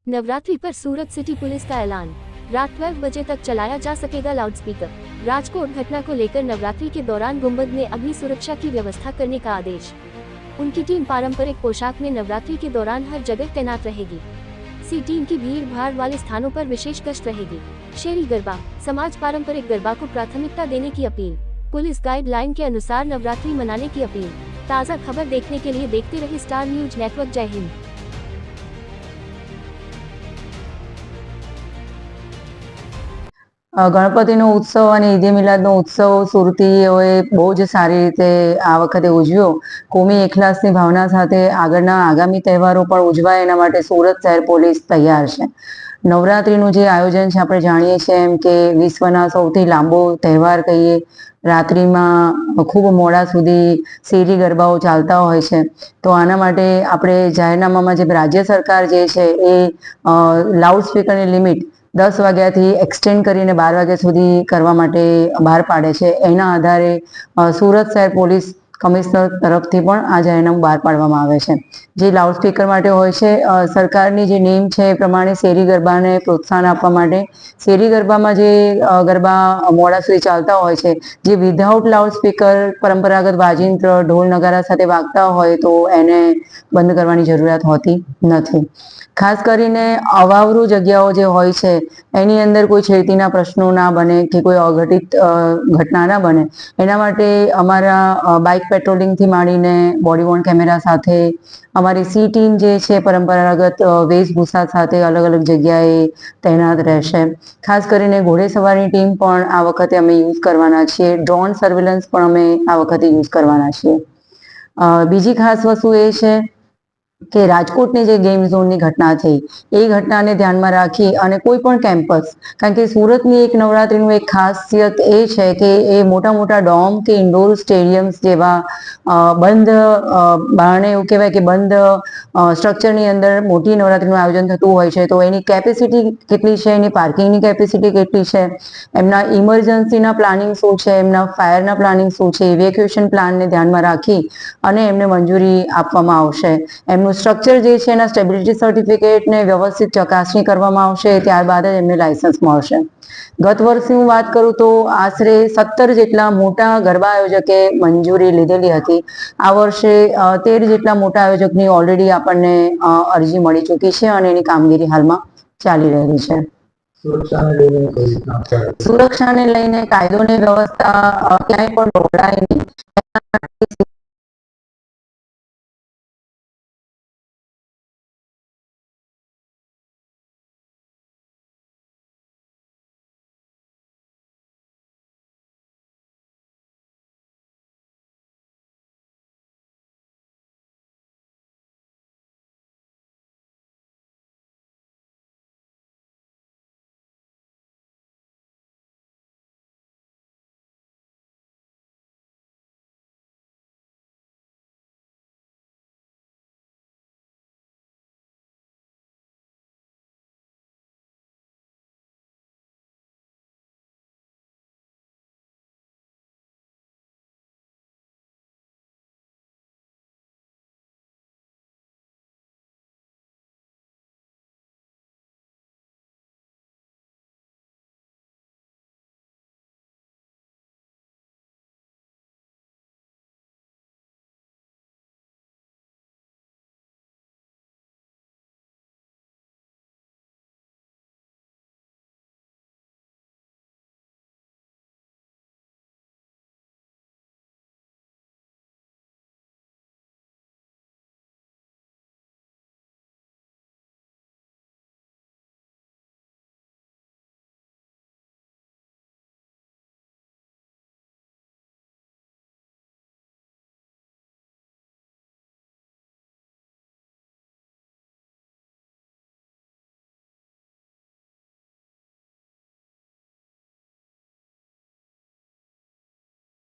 नवरात्रि पर सूरत city police का ऐलान। रात 12 बजे तक चलाया जा सकेगा लाउडस्पीकर। राजकोट घटना को लेकर नवरात्रि के दौरान गुंबद ने अग्नि सुरक्षा की व्यवस्था करने का आदेश। उनकी टीम पारंपरिक पोशाक में नवरात्रि के दौरान हर जगह तैनात रहेगी। सी टीम की भीड़ भाड़ वाले स्थानों पर विशेष गश्त रहेगी। शेरी गरबा समाज पारंपरिक गरबा को प्राथमिकता देने की अपील। पुलिस गाइडलाइन के अनुसार नवरात्रि मनाने की अपील। ताज़ा खबर देखने के लिए देखते रहे स्टार न्यूज नेटवर्क। जय हिंद। ગણપતિનો ઉત્સવ અને ઈદે મિલાદનો ઉત્સવ સુરતીઓએ બહુ જ સારી રીતે આ વખતે ઉજવ્યો. કોમી એકલાસની ભાવના સાથે આગળના આગામી તહેવારો પણ ઉજવાય એના માટે સુરત શહેર પોલીસ તૈયાર છે. નવરાત્રિનું જે આયોજન છે આપણે જાણીએ છીએ એમ કે વિશ્વના સૌથી લાંબો તહેવાર કહીએ. રાત્રિમાં ખૂબ મોડા સુધી શેરી ગરબાઓ ચાલતા હોય છે. તો આના માટે આપણે જાહેરનામામાં જે રાજ્ય સરકાર જે છે એ લાઉડ સ્પીકરની લિમિટ 10 વાગ્યાથી એક્સટેન્ડ કરીને 12 વાગ્યા સુધી કરવા માટે બહાર પાડે છે. એના આધારે સુરત શહેર પોલીસ કમિશનર તરફથી પણ આ જાહેરનામું બહાર પાડવામાં આવે છે. જે લાઉડસ્પીકર માટે હોય છે, સરકારની જે નેમ છે એ પ્રમાણે શેરી ગરબાને પ્રોત્સાહન આપવા માટે શેરી ગરબામાં જે ગરબા મોડા સુધી ચાલતા હોય છે, જે વિધાઉટ લાઉડસ્પીકર પરંપરાગત વાજિંત્ર ઢોલ નગારા સાથે વાગતા હોય તો એને બંધ કરવાની જરૂરિયાત હોતી નથી. ખાસ કરીને અવાવરૂ જગ્યાઓ જે હોય છે એની અંદર કોઈ છેડતીના પ્રશ્નો ના બને કે કોઈ અઘટિત ઘટના ના બને એના માટે અમારા બાઇક પેટ્રોલિંગથી માંડીને બોડી વોર્ન કેમેરા સાથે અમારી સી ટીમ જે છે પરંપરાગત વેશભૂષા સાથે અલગ અલગ જગ્યાએ તૈનાત રહેશે. ખાસ કરીને ઘોડેસવારની ટીમ પણ આ વખતે અમે યુઝ કરવાના છીએ. ડ્રોન સર્વેલન્સ પણ અમે આ વખતે યુઝ કરવાના છીએ. બીજી ખાસ વસ્તુ એ છે કે રાજકોટની જે ગેમ ઝોનની ઘટના થઈ એ ઘટનાને ધ્યાનમાં રાખી અને કોઈ પણ કેમ્પસ, કારણ કે સુરતની એક નવરાત્રિનું એક ખાસિયત એ છે કે એ મોટા મોટા ડોમ કે ઇન્ડોર સ્ટેડિયમ્સ જેવા બંધ બારણે એવું કહેવાય કે બંધ સ્ટ્રક્ચરની અંદર મોટી નવરાત્રિનું આયોજન થતું હોય છે. તો એની કેપેસિટી કેટલી છે, એની પાર્કિંગની કેપેસિટી કેટલી છે, એમના ઇમરજન્સીના પ્લાનિંગ શું છે, એમના ફાયરના પ્લાનિંગ શું છે, ઇવેક્યુએશન પ્લાનને ધ્યાનમાં રાખી અને એમને મંજૂરી આપવામાં આવશે. એમનું સ્ટ્રક્ચર જે છે એના સ્ટેબિલિટી સર્ટિફિકેટને વ્યવસ્થિત ચકાસણી કરવામાં આવશે. ત્યારબાદ જ એમને લાયસન્સ મળશે. ગત વર્ષની હું વાત કરું તો આશરે 17 જેટલા મોટા ગરબા આયોજકે મંજૂરી લીધેલી હતી. આ વર્ષે 13 જેટલા મોટા આયોજકની ઓલરેડી આપણને અરજી મળી ચૂકી છે અને એની કામગીરી હાલમાં ચાલી રહી છે. સુરક્ષાને લઈને કાયદો ને વ્યવસ્થા ક્યાંય પણ દોડાય નહીં.